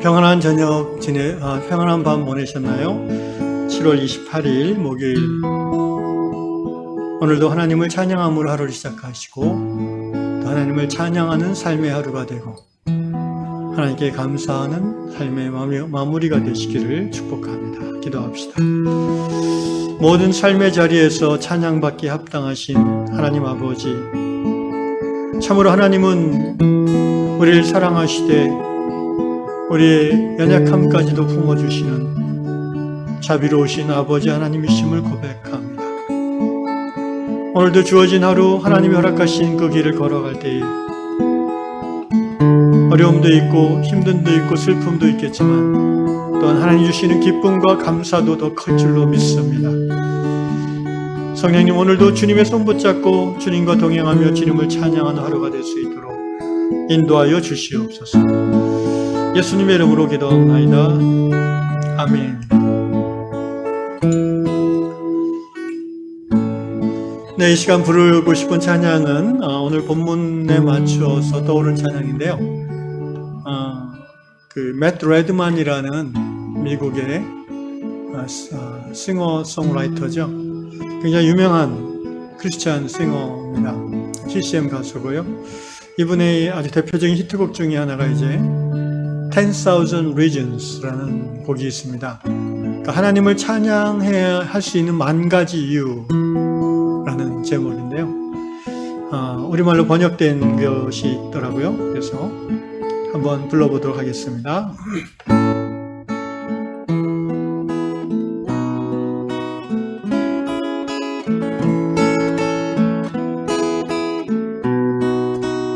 평안한 평안한 밤 보내셨나요? 7월 28일 목요일, 오늘도 하나님을 찬양함으로 하루를 시작하시고 또 하나님을 찬양하는 삶의 하루가 되고 하나님께 감사하는 삶의 마무리가 되시기를 축복합니다. 기도합시다. 모든 삶의 자리에서 찬양받기에 합당하신 하나님 아버지, 참으로 하나님은 우리를 사랑하시되 우리의 연약함까지도 품어주시는 자비로우신 아버지 하나님이심을 고백합니다. 오늘도 주어진 하루 하나님이 허락하신 그 길을 걸어갈 때에 어려움도 있고 힘듦도 있고 슬픔도 있겠지만 또한 하나님 주시는 기쁨과 감사도 더 클 줄로 믿습니다. 성령님, 오늘도 주님의 손 붙잡고 주님과 동행하며 주님을 찬양하는 하루가 될 수 있도록 인도하여 주시옵소서. 예수님의 이름으로 기도합나이다. 아멘. 네, 이 시간 부르고 싶은 찬양은 오늘 본문에 맞추어서 떠오른 찬양인데요. 맷 레드만이라는 미국의 싱어송라이터죠. 굉장히 유명한 크리스찬 싱어입니다. CCM 가수고요. 이분의 아주 대표적인 히트곡 중에 하나가 이제 10,000 Reasons라는 곡이 있습니다. 그러니까 하나님을 찬양해야 할 수 있는 10,000가지 이유라는 제목인데요. 우리말로 번역된 것이 있더라고요. 그래서 한번 불러보도록 하겠습니다.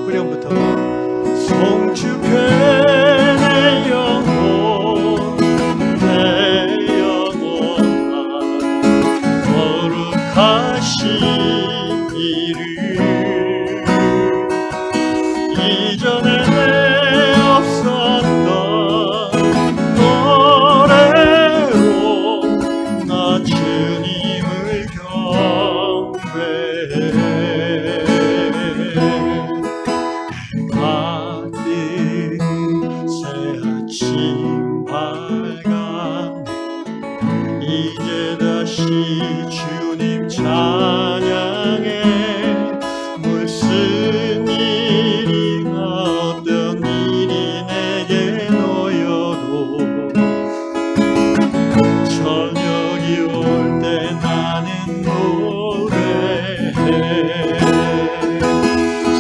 후렴부터 송축해 주님 찬양해. 무슨 일이나 어떤 일이 내게 놓여도 저녁이 올 때 나는 노래해.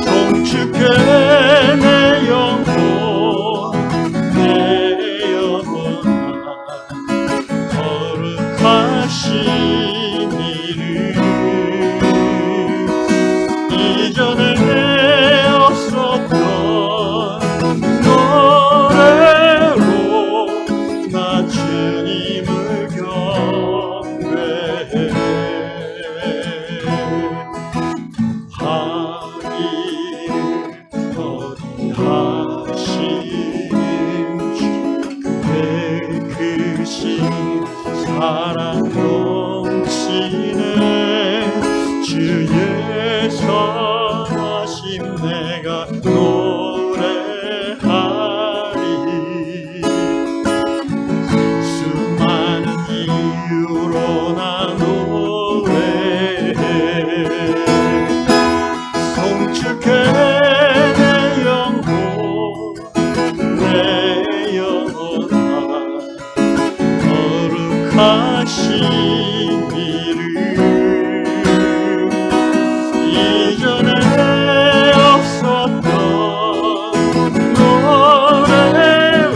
송축해 내 영혼, 내 영혼아, 거룩하신 사랑 넘치네. 주의 선하심 내가 노래하리. 수많은 이유로 나 노래해. 송축해 내 영혼, 내 영혼아, 거룩하신 이름. 이전에 없었던 노래로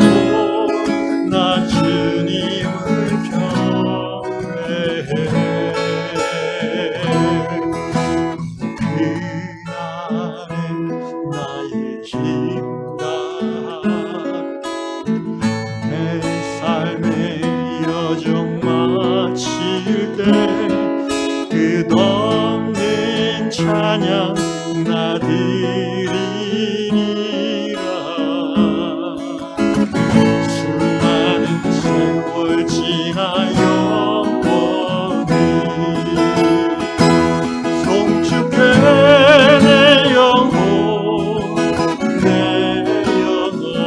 나 주님을 경배해. 그날의 나의 힘과 내 삶의 여정 마칠 때 끝없는 찬양 나 드리리라. 수많은 세월 지나 영원히 송축해 내 영혼, 내 영혼아,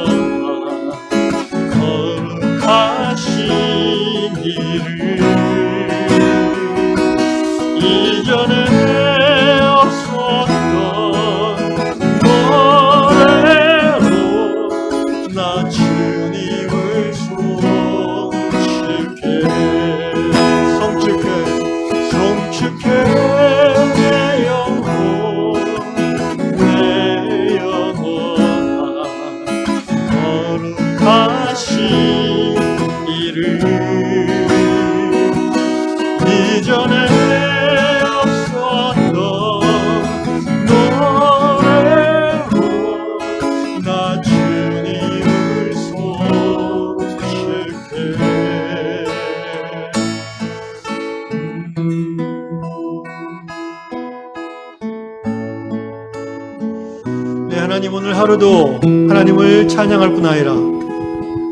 하나님, 오늘 하루도 하나님을 찬양할 뿐 아니라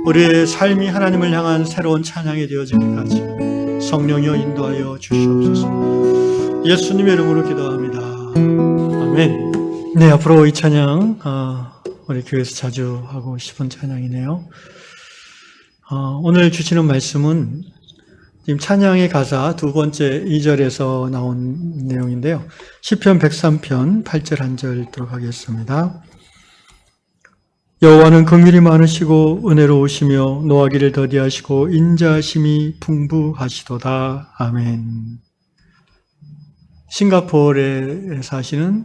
우리의 삶이 하나님을 향한 새로운 찬양이 되어지기까지 성령이여 인도하여 주시옵소서. 예수님의 이름으로 기도합니다. 아멘. 네, 앞으로 이 찬양 우리 교회에서 자주 하고 싶은 찬양이네요. 오늘 주시는 말씀은 지금 찬양의 가사 두 번째 2절에서 나온 내용인데요. 시편 103편 8절 한 절 읽도록 하겠습니다. 여호와는 긍휼이 많으시고 은혜로우시며 노하기를 더디하시고 인자심이 풍부하시도다. 아멘. 싱가포르에 사시는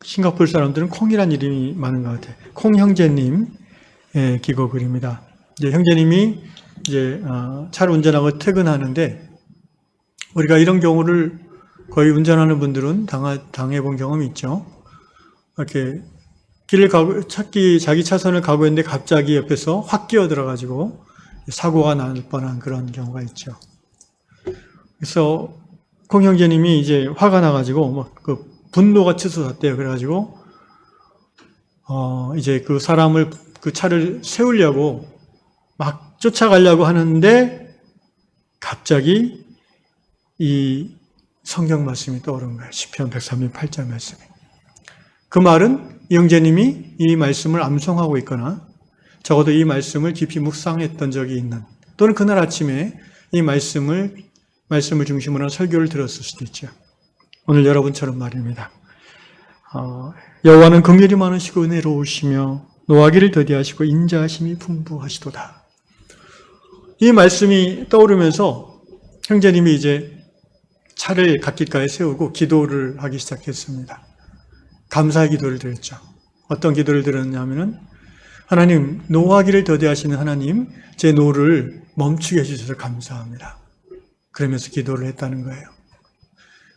싱가포르 사람들은 콩이란 이름이 많은 것 같아요. 콩 형제님 기고 글입니다. 이제 형제님이 이제 차를 운전하고 퇴근하는데, 우리가 이런 경우를 거의 운전하는 분들은 당해본 경험이 있죠. 이렇게 길을 자기 차선을 가고 있는데 갑자기 옆에서 확 끼어들어가지고 사고가 날 뻔한 그런 경우가 있죠. 그래서 콩 형제님이 이제 화가 나가지고 막 그 분노가 치솟았대요. 그래가지고 이제 그 사람을 그 차를 세우려고 막 쫓아가려고 하는데 갑자기 이 성경 말씀이 떠오른 거예요. 시편 103편 8절 말씀이. 그 말은 이 형제님이 이 말씀을 암송하고 있거나 적어도 이 말씀을 깊이 묵상했던 적이 있는, 또는 그날 아침에 이 말씀을 중심으로 한 설교를 들었을 수도 있죠. 오늘 여러분처럼 말입니다. 여호와는 긍휼이 많으시고 은혜로우시며 노하기를 더디하시고 인자하심이 풍부하시도다. 이 말씀이 떠오르면서 형제님이 이제 차를 갓길가에 세우고 기도를 하기 시작했습니다. 감사의 기도를 드렸죠. 어떤 기도를 드렸냐면은, 하나님, 노하기를 더디하시는 하나님, 제 노를 멈추게 해주셔서 감사합니다. 그러면서 기도를 했다는 거예요.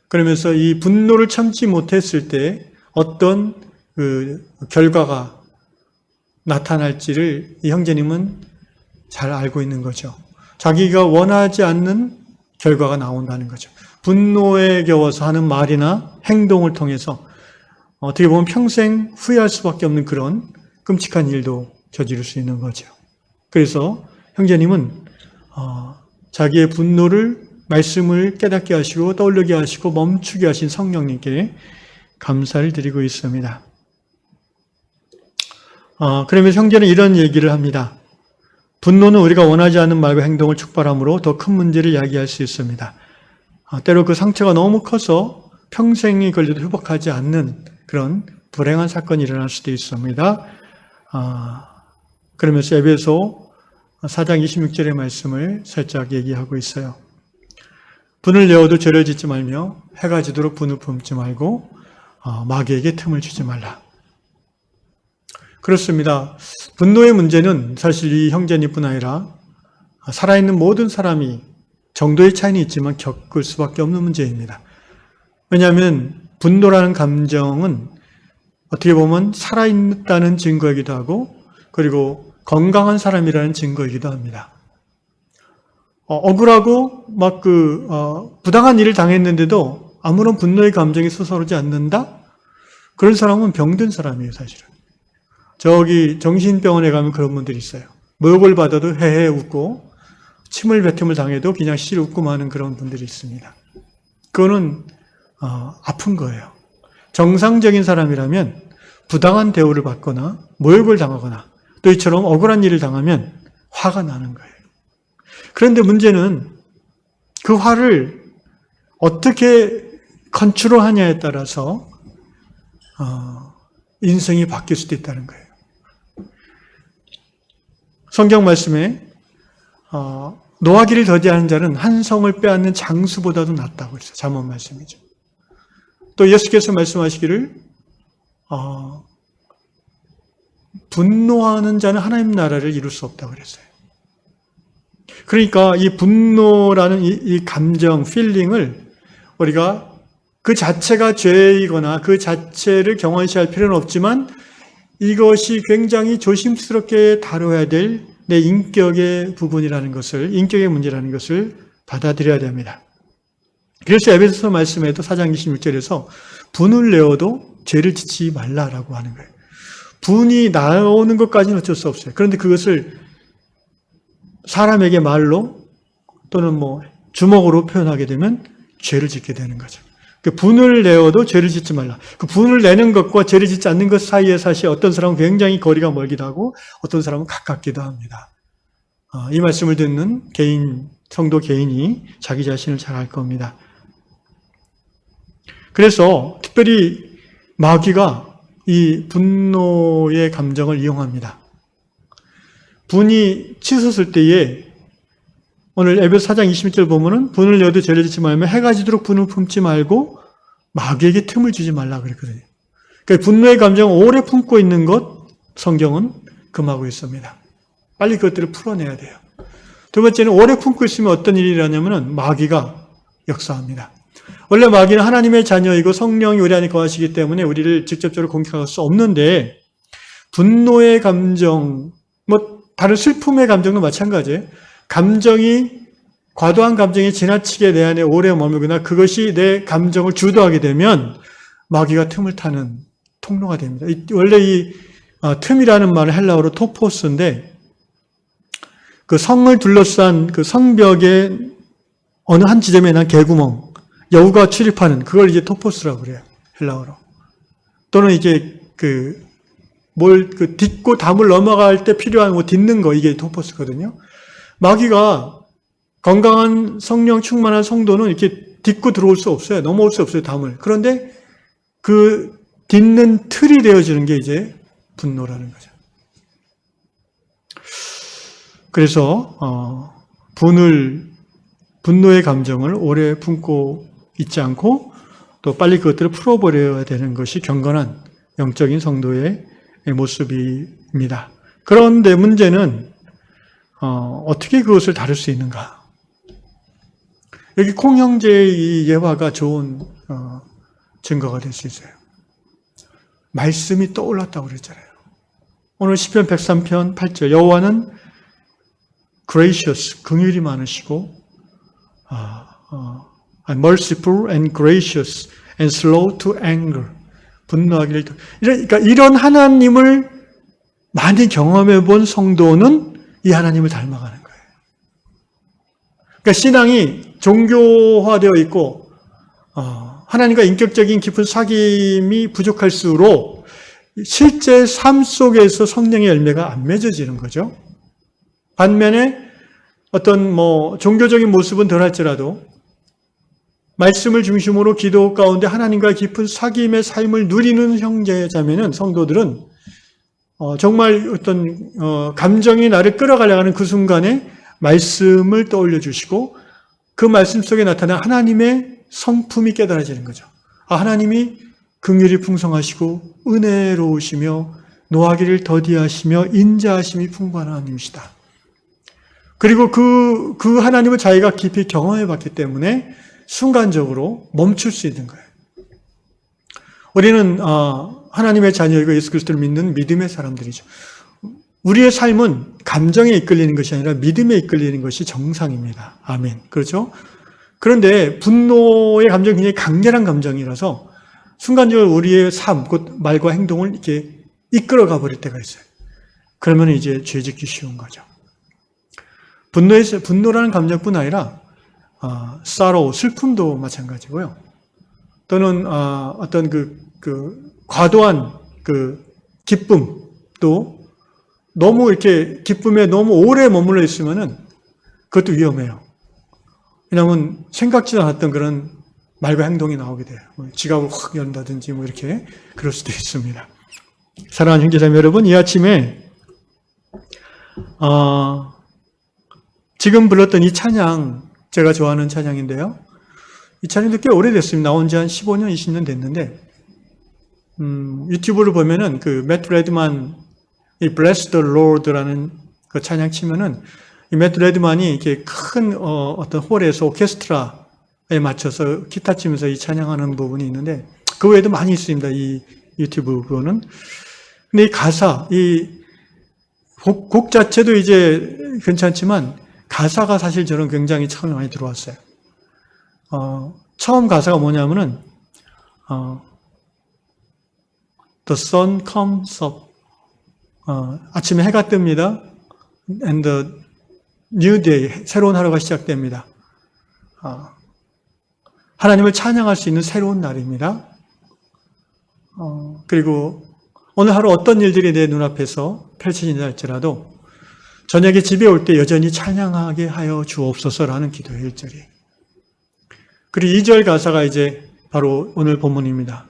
그러면서 이 분노를 참지 못했을 때 어떤 그 결과가 나타날지를 이 형제님은 잘 알고 있는 거죠. 자기가 원하지 않는 결과가 나온다는 거죠. 분노에 겨워서 하는 말이나 행동을 통해서 어떻게 보면 평생 후회할 수밖에 없는 그런 끔찍한 일도 저지를 수 있는 거죠. 그래서 형제님은 자기의 분노를, 말씀을 깨닫게 하시고 떠올리게 하시고 멈추게 하신 성령님께 감사를 드리고 있습니다. 그러면서 형제는 이런 얘기를 합니다. 분노는 우리가 원하지 않는 말과 행동을 촉발함으로 더 큰 문제를 야기할 수 있습니다. 때로 그 상처가 너무 커서 평생이 걸려도 회복하지 않는 그런 불행한 사건이 일어날 수도 있습니다. 그러면서 에베소 4장 26절의 말씀을 살짝 얘기하고 있어요. 분을 내어도 죄를 짓지 말며 해가 지도록 분을 품지 말고 마귀에게 틈을 주지 말라. 그렇습니다. 분노의 문제는 사실 이 형제님뿐 아니라 살아있는 모든 사람이 정도의 차이는 있지만 겪을 수밖에 없는 문제입니다. 왜냐하면 분노라는 감정은 어떻게 보면 살아있다는 증거이기도 하고, 그리고 건강한 사람이라는 증거이기도 합니다. 억울하고 막 부당한 일을 당했는데도 아무런 분노의 감정이 솟아오르지 않는다? 그런 사람은 병든 사람이에요, 사실은. 저기 정신병원에 가면 그런 분들이 있어요. 모욕을 받아도 헤헤 웃고, 침을 뱉음을 당해도 그냥 실 웃고 마는 그런 분들이 있습니다. 그거는 아픈 거예요. 정상적인 사람이라면 부당한 대우를 받거나 모욕을 당하거나 또 이처럼 억울한 일을 당하면 화가 나는 거예요. 그런데 문제는 그 화를 어떻게 컨트롤하냐에 따라서 인생이 바뀔 수도 있다는 거예요. 성경 말씀에 노하기를 더디하는 자는 한 성을 빼앗는 장수보다도 낫다고 그랬어요. 잠언 말씀이죠. 또 예수께서 말씀하시기를 분노하는 자는 하나님 나라를 이룰 수 없다고 그랬어요. 그러니까 이 분노라는 이 감정, 필링을 우리가 그 자체가 죄이거나 그 자체를 경원시할 필요는 없지만 이것이 굉장히 조심스럽게 다뤄야 될 내 인격의 부분이라는 것을, 인격의 문제라는 것을 받아들여야 됩니다. 그래서 에베소서 말씀에도 4장 26절에서 분을 내어도 죄를 짓지 말라라고 하는 거예요. 분이 나오는 것까지는 어쩔 수 없어요. 그런데 그것을 사람에게 말로 또는 뭐 주먹으로 표현하게 되면 죄를 짓게 되는 거죠. 그 분을 내어도 죄를 짓지 말라. 그 분을 내는 것과 죄를 짓지 않는 것 사이에 사실 어떤 사람은 굉장히 거리가 멀기도 하고 어떤 사람은 가깝기도 합니다. 이 말씀을 듣는 성도 개인이 자기 자신을 잘 알 겁니다. 그래서 특별히 마귀가 이 분노의 감정을 이용합니다. 분이 치솟을 때에 오늘 에베소 4장 20절 보면은 분을 내어도 죄를 짓지 말며 해가 지도록 분을 품지 말고 마귀에게 틈을 주지 말라 그랬거든요. 그러니까 분노의 감정을 오래 품고 있는 것 성경은 금하고 있습니다. 빨리 그것들을 풀어내야 돼요. 두 번째는 오래 품고 있으면 어떤 일이 일어나냐면은 마귀가 역사합니다. 원래 마귀는 하나님의 자녀이고 성령이 우리 안에 거하시기 때문에 우리를 직접적으로 공격할 수 없는데 분노의 감정, 뭐 다른 슬픔의 감정도 마찬가지예요. 과도한 감정이 지나치게 내 안에 오래 머물거나 그것이 내 감정을 주도하게 되면 마귀가 틈을 타는 통로가 됩니다. 원래 이 틈이라는 말은 헬라어로 토포스인데 그 성을 둘러싼 그 성벽의 어느 한 지점에 난 개구멍, 여우가 출입하는 그걸 이제 토포스라고 그래요. 헬라어로. 또는 이제 딛고 담을 넘어갈 때 필요한 뭐 딛는 거 이게 토포스거든요. 마귀가 건강한 성령 충만한 성도는 이렇게 딛고 들어올 수 없어요. 넘어올 수 없어요, 담을. 그런데 그 딛는 틀이 되어지는 게 이제 분노라는 거죠. 그래서 분노의 감정을 오래 품고 있지 않고 또 빨리 그것들을 풀어버려야 되는 것이 경건한 영적인 성도의 모습입니다. 그런데 문제는 어떻게 그것을 다룰 수 있는가? 여기 콩 형제의 이 예화가 좋은 증거가 될 수 있어요. 말씀이 떠올랐다고 그랬잖아요. 오늘 시편 103편 8절 여호와는 gracious, 긍휼이 많으시고 merciful and gracious and slow to anger, 분노하기를 그러니까 이런 하나님을 많이 경험해 본 성도는 이 하나님을 닮아가는 거예요. 그러니까 신앙이 종교화되어 있고 하나님과 인격적인 깊은 사귐이 부족할수록 실제 삶 속에서 성령의 열매가 안 맺어지는 거죠. 반면에 어떤 종교적인 모습은 덜할지라도 말씀을 중심으로 기도 가운데 하나님과 깊은 사귐의 삶을 누리는 형제자매는 성도들은 정말 어떤 감정이 나를 끌어가려고 하는 그 순간에 말씀을 떠올려 주시고 그 말씀 속에 나타난 하나님의 성품이 깨달아지는 거죠. 하나님이 긍휼이 풍성하시고 은혜로우시며 노하기를 더디하시며 인자하심이 풍부한 하나님이시다. 그리고 그 하나님을 자기가 깊이 경험해 봤기 때문에 순간적으로 멈출 수 있는 거예요. 우리는 하나님의 자녀이고 예수 그리스도를 믿는 믿음의 사람들이죠. 우리의 삶은 감정에 이끌리는 것이 아니라 믿음에 이끌리는 것이 정상입니다. 아멘. 그렇죠? 그런데 분노의 감정이 굉장히 강렬한 감정이라서 순간적으로 우리의 삶, 곧 말과 행동을 이렇게 이끌어가 버릴 때가 있어요. 그러면 이제 죄 짓기 쉬운 거죠. 분노라는 감정뿐 아니라 sorrow, 슬픔도 마찬가지고요. 또는 어떤 과도한 기쁨도 너무 이렇게 기쁨에 너무 오래 머물러 있으면은 그것도 위험해요. 왜냐하면 생각지도 않았던 그런 말과 행동이 나오게 돼요. 지갑을 확 연다든지 이렇게 그럴 수도 있습니다. 사랑하는 형제자매 여러분, 이 아침에 지금 불렀던 이 찬양 제가 좋아하는 찬양인데요. 이 찬양도 꽤 오래됐습니다. 나온 지 한 15년, 20년 됐는데 유튜브를 보면은 매트 레드만 이 Bless the Lord라는 그 찬양 치면은 이 매트 레드만이 이렇게 큰 어떤 홀에서 오케스트라에 맞춰서 기타 치면서 이 찬양하는 부분이 있는데 그 외에도 많이 있습니다. 이 유튜브 그거는. 근데 이 가사, 이 곡 자체도 이제 괜찮지만 가사가 사실 저는 굉장히 처음에 많이 들어왔어요. 처음 가사가 뭐냐면은 The sun comes up. 아침에 해가 뜹니다. And the new day, 새로운 하루가 시작됩니다. 하나님을 찬양할 수 있는 새로운 날입니다. 그리고 오늘 하루 어떤 일들이 내 눈앞에서 펼쳐진다 할지라도 저녁에 집에 올 때 여전히 찬양하게 하여 주옵소서라는 기도의 1절이. 그리고 2절 가사가 이제 바로 오늘 본문입니다.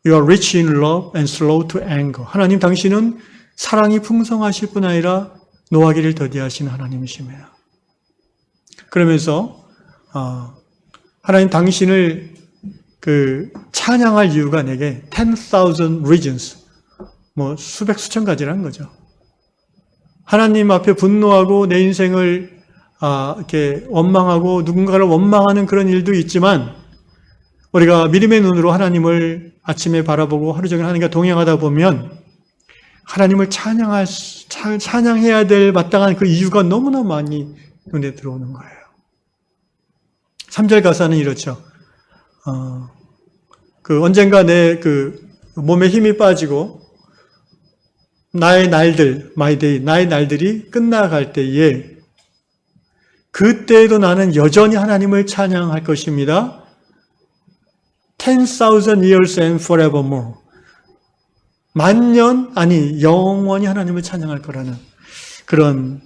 You are rich in love and slow to anger. 하나님 당신은 사랑이 풍성하실 뿐 아니라 노하기를 더디하시는 하나님이십니다. 그러면서 하나님 당신을 찬양할 이유가 내게 10,000 reasons, 수백 수천 가지라는 거죠. 하나님 앞에 분노하고 내 인생을 이렇게 원망하고 누군가를 원망하는 그런 일도 있지만 우리가 믿음의 눈으로 하나님을 아침에 바라보고 하루 종일 하나님과 동행하다 보면 하나님을 찬양해야 될 마땅한 그 이유가 너무나 많이 눈에 들어오는 거예요. 3절 가사는 이렇죠. 언젠가 내 몸에 힘이 빠지고 나의 날들, my day, 나의 날들이 끝나갈 때에 그때에도 나는 여전히 하나님을 찬양할 것입니다. 10,000 years and forevermore. 만년, 아니 영원히 하나님을 찬양할 거라는 그런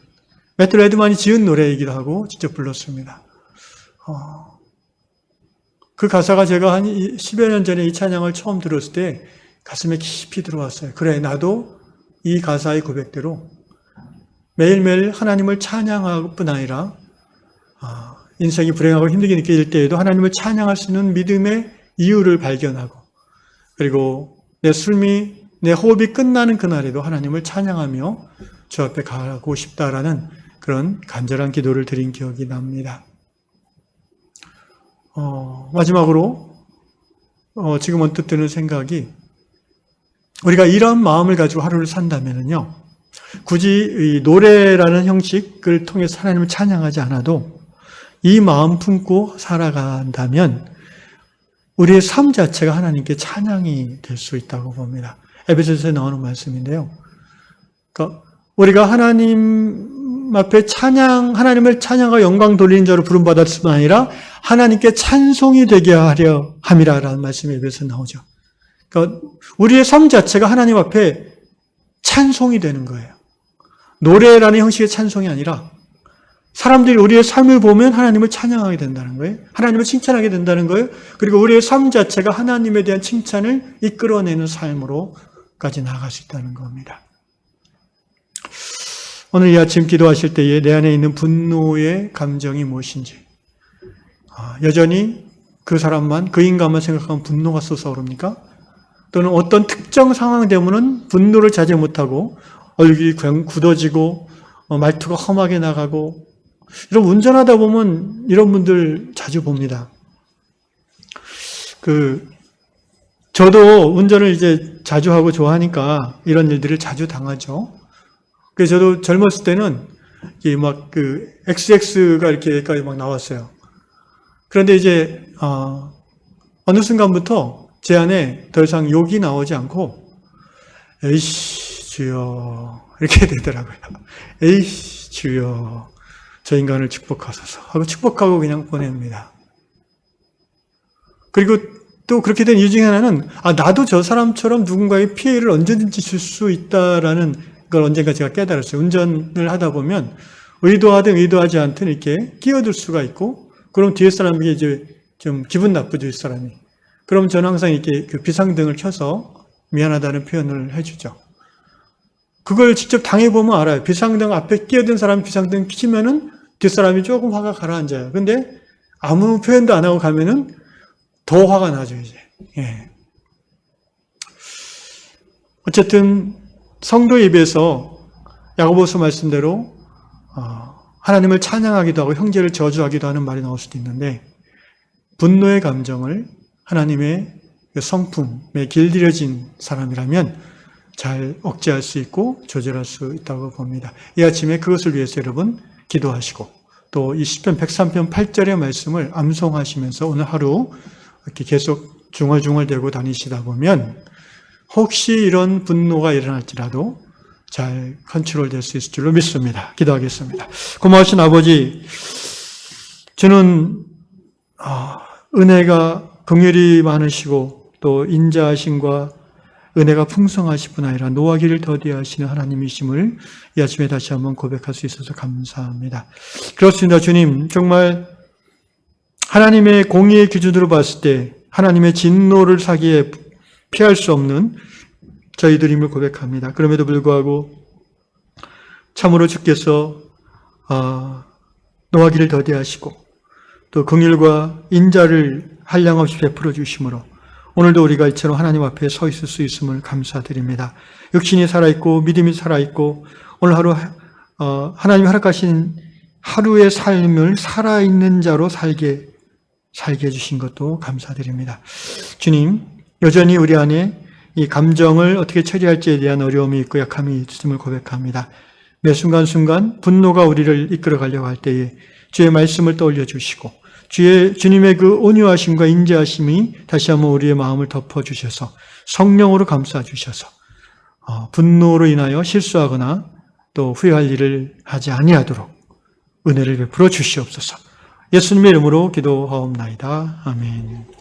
매트 레드만이 지은 노래이기도 하고 직접 불렀습니다. 그 가사가 제가 한 10여 년 전에 이 찬양을 처음 들었을 때 가슴에 깊이 들어왔어요. 그래, 나도 이 가사의 고백대로 매일매일 하나님을 찬양할 뿐 아니라 인생이 불행하고 힘들게 느껴질 때에도 하나님을 찬양할 수 있는 믿음의 이유를 발견하고 그리고 내 숨이 내 호흡이 끝나는 그날에도 하나님을 찬양하며 주 앞에 가고 싶다라는 그런 간절한 기도를 드린 기억이 납니다. 마지막으로 지금 언뜻 드는 생각이 우리가 이런 마음을 가지고 하루를 산다면요, 굳이 이 노래라는 형식을 통해서 하나님을 찬양하지 않아도 이 마음 품고 살아간다면 우리의 삶 자체가 하나님께 찬양이 될 수 있다고 봅니다. 에베소서에 나오는 말씀인데요. 그러니까 우리가 하나님 앞에 하나님을 찬양과 영광 돌리는 자로 부름받았을 뿐 아니라 하나님께 찬송이 되게 하려 함이라라는 말씀이 에베소서에 나오죠. 그러니까 우리의 삶 자체가 하나님 앞에 찬송이 되는 거예요. 노래라는 형식의 찬송이 아니라 사람들이 우리의 삶을 보면 하나님을 찬양하게 된다는 거예요. 하나님을 칭찬하게 된다는 거예요. 그리고 우리의 삶 자체가 하나님에 대한 칭찬을 이끌어내는 삶으로까지 나아갈 수 있다는 겁니다. 오늘 이 아침 기도하실 때에 내 안에 있는 분노의 감정이 무엇인지, 여전히 그 사람만, 그 인간만 생각하면 분노가 솟아오릅니까? 또는 어떤 특정 상황 때문에 분노를 자제 못하고 얼굴이 굳어지고 말투가 험하게 나가고, 이런 운전하다 보면 이런 분들 자주 봅니다. 저도 운전을 이제 자주 하고 좋아하니까 이런 일들을 자주 당하죠. 그래서 저도 젊었을 때는 XX가 이렇게까지 막 나왔어요. 그런데 이제 어느 순간부터 제 안에 더 이상 욕이 나오지 않고 에이씨 주여 이렇게 되더라고요. 에이씨 주여 저 인간을 축복하소서 하고 축복하고 그냥 보냅니다. 그리고 또 그렇게 된 이유 중에 하나는 나도 저 사람처럼 누군가의 피해를 언제든지 줄 수 있다라는 걸 언젠가 제가 깨달았어요. 운전을 하다 보면 의도하든 의도하지 않든 이렇게 끼어들 수가 있고, 그럼 뒤에 사람에게 이제 좀 기분 나쁘죠, 이 사람이. 그럼 저는 항상 이렇게 비상등을 켜서 미안하다는 표현을 해주죠. 그걸 직접 당해보면 알아요. 비상등 앞에 끼어든 사람이 비상등 켜지면은 뒷사람이 조금 화가 가라앉아요. 근데 아무 표현도 안 하고 가면은 더 화가 나죠, 이제. 예. 어쨌든 성도 입에서 야고보서 말씀대로 하나님을 찬양하기도 하고 형제를 저주하기도 하는 말이 나올 수도 있는데, 분노의 감정을 하나님의 성품에 길들여진 사람이라면 잘 억제할 수 있고 조절할 수 있다고 봅니다. 이 아침에 그것을 위해서 여러분 기도하시고 또 이 시편 103편 8절의 말씀을 암송하시면서 오늘 하루 이렇게 계속 중얼중얼대고 다니시다 보면 혹시 이런 분노가 일어날지라도 잘 컨트롤될 수 있을 줄로 믿습니다. 기도하겠습니다. 고마우신 아버지, 주는 은혜가 긍휼이 많으시고 또 인자하심과 은혜가 풍성하실 뿐 아니라 노하기를 더디하시는 하나님이심을 이 아침에 다시 한번 고백할 수 있어서 감사합니다. 그렇습니다. 주님, 정말 하나님의 공의의 기준으로 봤을 때 하나님의 진노를 사기에 피할 수 없는 저희들임을 고백합니다. 그럼에도 불구하고 참으로 주께서 노하기를 더디하시고 또 긍휼과 인자를 한량없이 베풀어 주심으로 오늘도 우리가 이처럼 하나님 앞에 서 있을 수 있음을 감사드립니다. 육신이 살아있고 믿음이 살아있고 오늘 하루 하나님이 허락하신 하루의 삶을 살아있는 자로 살게 해주신 것도 감사드립니다. 주님, 여전히 우리 안에 이 감정을 어떻게 처리할지에 대한 어려움이 있고 약함이 있음을 고백합니다. 매 순간순간 분노가 우리를 이끌어 가려고 할 때에 주의 말씀을 떠올려 주시고 주님의 그 온유하심과 인자하심이 다시 한번 우리의 마음을 덮어주셔서 성령으로 감싸주셔서 분노로 인하여 실수하거나 또 후회할 일을 하지 아니하도록 은혜를 베풀어 주시옵소서. 예수님의 이름으로 기도하옵나이다. 아멘.